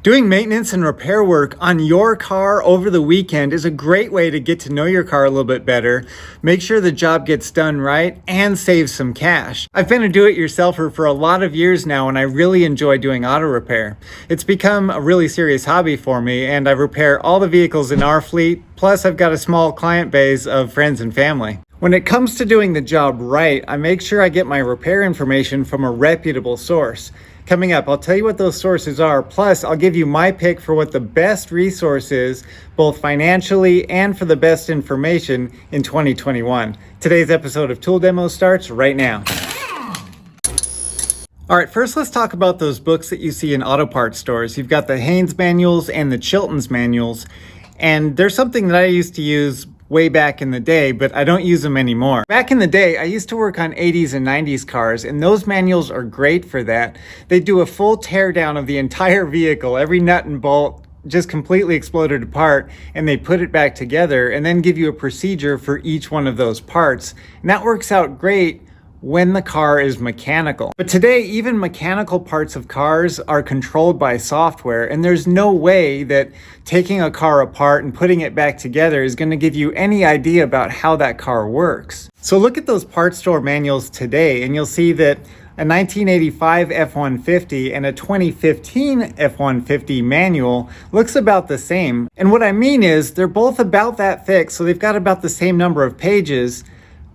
Doing maintenance and repair work on your car over the weekend is a great way to get to know your car a little bit better, make sure the job gets done right, and save some cash. I've been a do-it-yourselfer for a lot of years now, and I really enjoy doing auto repair. It's become a really serious hobby for me, and I repair all the vehicles in our fleet, plus I've got a small client base of friends and family. When it comes to doing the job right, I make sure I get my repair information from a reputable source. Coming up, I'll tell you what those sources are, plus I'll give you my pick for what the best resource is, both financially and for the best information in 2021. Today's episode of Tool Demo starts right now. All right, first let's talk about those books that you see in auto parts stores. You've got the Haynes manuals and the Chilton's manuals, and there's something that I used to use way back in the day, but I don't use them anymore. Back in the day, I used to work on 80s and 90s cars, and those manuals are great for that. They do a full tear down of the entire vehicle, every nut and bolt just completely exploded apart, and they put it back together and then give you a procedure for each one of those parts. And that works out great when the car is mechanical. But today, even mechanical parts of cars are controlled by software, and there's no way that taking a car apart and putting it back together is going to give you any idea about how that car works. So look at those parts store manuals today, and you'll see that a 1985 F-150 and a 2015 F-150 manual looks about the same. And what I mean is they're both about that thick, so they've got about the same number of pages.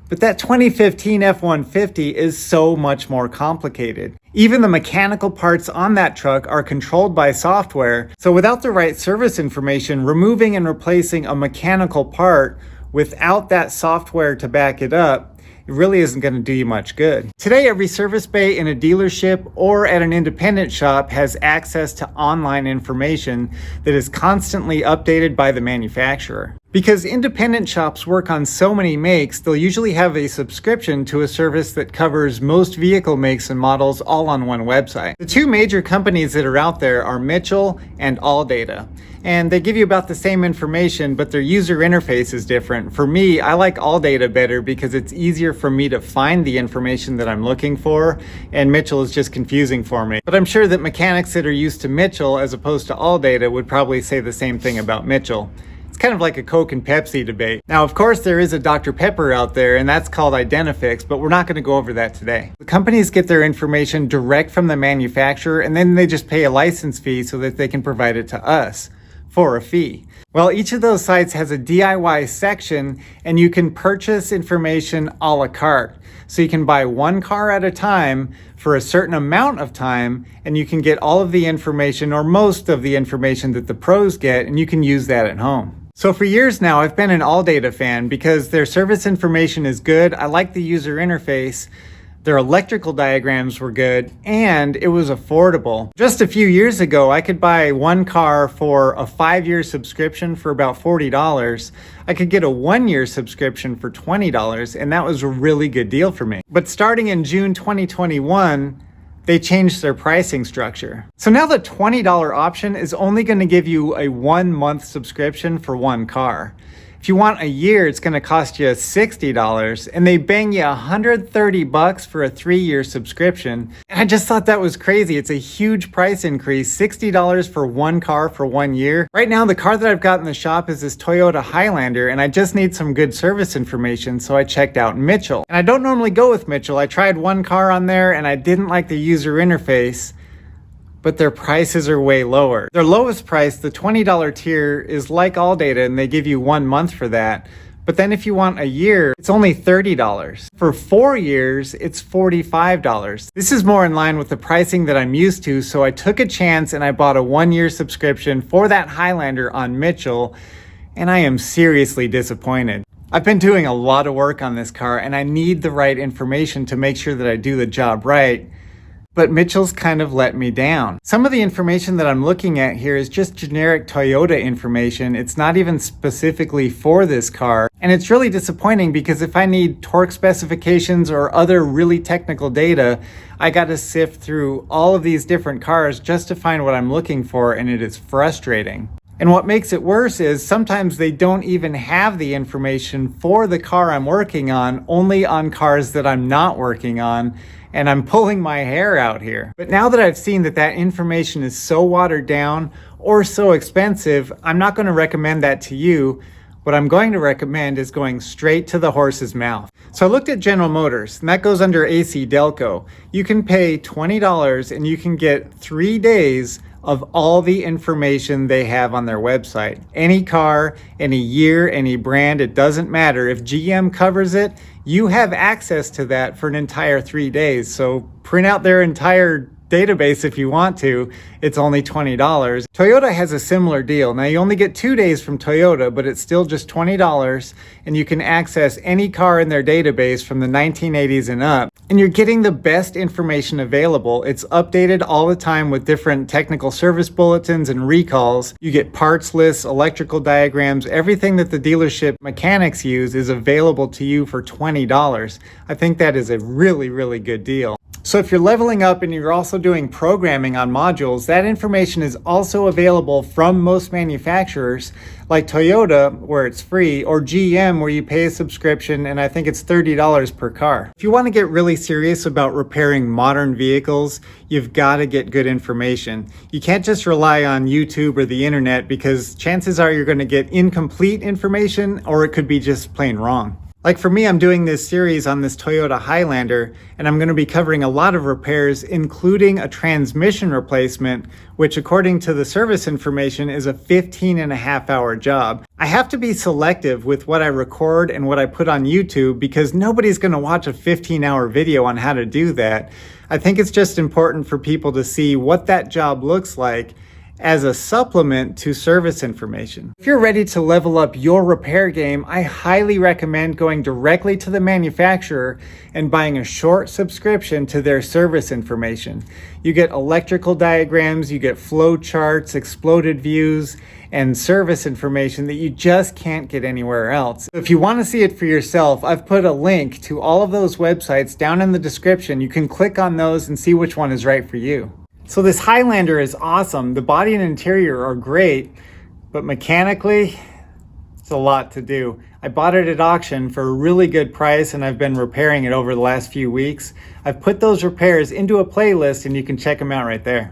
But that 2015 F-150 is so much more complicated. Even the mechanical parts on that truck are controlled by software, so without the right service information, removing and replacing a mechanical part without that software to back it up, it really isn't going to do you much good. Today, every service bay in a dealership or at an independent shop has access to online information that is constantly updated by the manufacturer. Because independent shops work on so many makes, they'll usually have a subscription to a service that covers most vehicle makes and models all on one website. The two major companies that are out there are Mitchell and ALLDATA. And they give you about the same information, but their user interface is different. For me, I like ALLDATA better because it's easier for me to find the information that I'm looking for, and Mitchell is just confusing for me. But I'm sure that mechanics that are used to Mitchell as opposed to ALLDATA would probably say the same thing about Mitchell. It's kind of like a Coke and Pepsi debate. Now, of course, there is a Dr. Pepper out there, and that's called Identifix, but we're not going to go over that today. The companies get their information direct from the manufacturer, and then they just pay a license fee so that they can provide it to us for a fee. Well, each of those sites has a DIY section, and you can purchase information a la carte. So you can buy one car at a time for a certain amount of time, and you can get all of the information or most of the information that the pros get, and you can use that at home. So for years now, I've been an ALLDATA fan because their service information is good. I like the user interface. Their electrical diagrams were good, and it was affordable. Just a few years ago, I could buy one car for a 5-year subscription for about $40. I could get a 1-year subscription for $20, and that was a really good deal for me. But starting in June 2021, they changed their pricing structure. So now the $20 option is only going to give you a 1-month subscription for one car. If you want a year, it's going to cost you $60, and they bang you $130 for a 3-year subscription. And I just thought that was crazy. It's a huge price increase, $60 for one car for 1 year. Right now, the car that I've got in the shop is this Toyota Highlander, and I just need some good service information, so I checked out Mitchell. And I don't normally go with Mitchell. I tried one car on there, and I didn't like the user interface, but their prices are way lower. Their lowest price, the $20 tier, is like ALLDATA, and they give you 1 month for that. But then if you want a year, it's only $30. For 4 years, it's $45. This is more in line with the pricing that I'm used to, so I took a chance and I bought a 1-year subscription for that Highlander on Mitchell, and I am seriously disappointed. I've been doing a lot of work on this car, and I need the right information to make sure that I do the job right. But Mitchell's kind of let me down. Some of the information that I'm looking at here is just generic Toyota information. It's not even specifically for this car. And it's really disappointing because if I need torque specifications or other really technical data, I got to sift through all of these different cars just to find what I'm looking for, and it is frustrating. And what makes it worse is sometimes they don't even have the information for the car I'm working on, only on cars that I'm not working on. and I'm pulling my hair out here. But now that I've seen that that information is so watered down or so expensive, I'm not going to recommend that to you. What I'm going to recommend is going straight to the horse's mouth. So I looked at General Motors, and that goes under AC Delco. You can pay $20 and you can get 3 days of all the information they have on their website. Any car, any year, any brand, it doesn't matter. If GM covers it, you have access to that for an entire 3 days. So print out their entire database if you want to. It's only $20. Toyota has a similar deal. Now you only get 2 days from Toyota, but it's still just $20, and you can access any car in their database from the 1980s and up. And you're getting the best information available. It's updated all the time with different technical service bulletins and recalls. You get parts lists, electrical diagrams, everything that the dealership mechanics use is available to you for $20. I think that is a really, really good deal. So if you're leveling up and you're also doing programming on modules, that information is also available from most manufacturers like Toyota, where it's free, or GM, where you pay a subscription, and I think it's $30 per car. If you want to get really serious about repairing modern vehicles, you've got to get good information. You can't just rely on YouTube or the internet, because chances are you're going to get incomplete information, or it could be just plain wrong. Like for me, I'm doing this series on this Toyota Highlander, and I'm going to be covering a lot of repairs, including a transmission replacement, which according to the service information is a 15.5-hour job. I have to be selective with what I record and what I put on YouTube, because nobody's going to watch a 15-hour video on how to do that. I think it's just important for people to see what that job looks like as a supplement to service information. If you're ready to level up your repair game, I highly recommend going directly to the manufacturer and buying a short subscription to their service information. You get electrical diagrams, you get flow charts, exploded views, and service information that you just can't get anywhere else. If you want to see it for yourself, I've put a link to all of those websites down in the description. You can click on those and see which one is right for you. So this Highlander is awesome. The body and interior are great, but mechanically, it's a lot to do. I bought it at auction for a really good price, and I've been repairing it over the last few weeks. I've put those repairs into a playlist, and you can check them out right there.